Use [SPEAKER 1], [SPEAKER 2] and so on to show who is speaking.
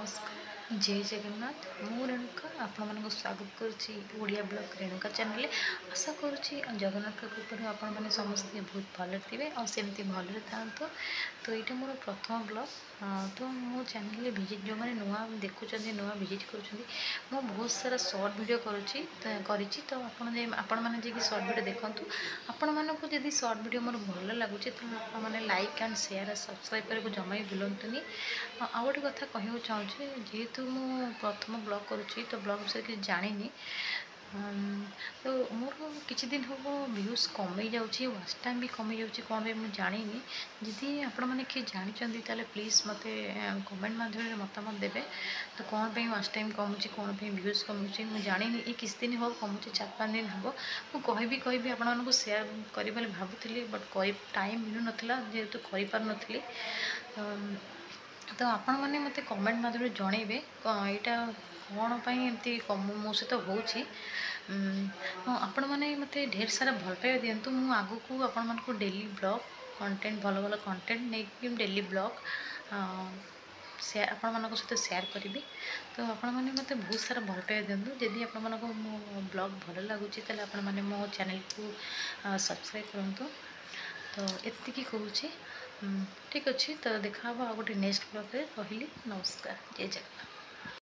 [SPEAKER 1] नमस्कार जय जगन्नाथ मु रेणुका आपण मानक स्वागत करुच्ची ओडिया ब्लॉग रेणुका चैनल आशा करुच्ची जगन्नाथ कृपा आपण मैंने समस्ते बहुत भल थे और सेमती भल था तो ये मोर प्रथम ब्लॉग तो मो चैनल विजिट जो मैंने नुआ देखुं नुआ विजिट कर बहुत सारा सर्ट वीडियो करुच्ची तो आपण मैंने सर्ट वीडियो देखूँ आपण मानक जदि सर्ट वीडियो मोर भल लगुच तो आपने लाइक एंड शेयर सब्सक्राइब करने जमा भी भूलुनि आ गोटे कथा कहूँ चाहूँगी जेहेतु मु प्रथम ब्लॉग करुच्ची तो ब्लॉग विषय कि जानी तो मोर किसी दिन हम व्यूज कमी जाऊँगी वाच टाइम भी कमी जाऊँगी कौन भी मुझे जानी जदि आपण मैंने किए जानते ताले प्लीज मत कमेंट माध्यम मतामत देवे तो कौन पे वाच टाइम कमुची कौन पे व्यूज कमुची मुझे जानी ये किस दिन हम कमुची 4-5 दिन हम मुझे कहि आपण सेयार करी भावुली बट टाइम मिलू नाला जेहेतु कर तो आपण मैंने मत कमेंट माध्यम जनइबे यहाँ कौन एमती मो सहित हो आपण मैंने मत ढेर सारा भल पाइबा दिंतु मुझे आग को आपण मानक डेली ब्लॉग कंटेंट भल भल कंटेंट नहीं डेली ब्लॉग आपण मान सहित सेयार करी तो आपण मैंने मत बहुत सारा भल पाइबा दिंतु जदि आपण मानक मो ब्लॉग भल लगुच आपण मैंने मो चैनल को सब्सक्राइब करूँ तो एतिकी कहूँ ठीक अच्छे तो देखा आ गोटे नेक्स्ट ब्लॉग रे कहली नमस्कार जय जगन्नाथ।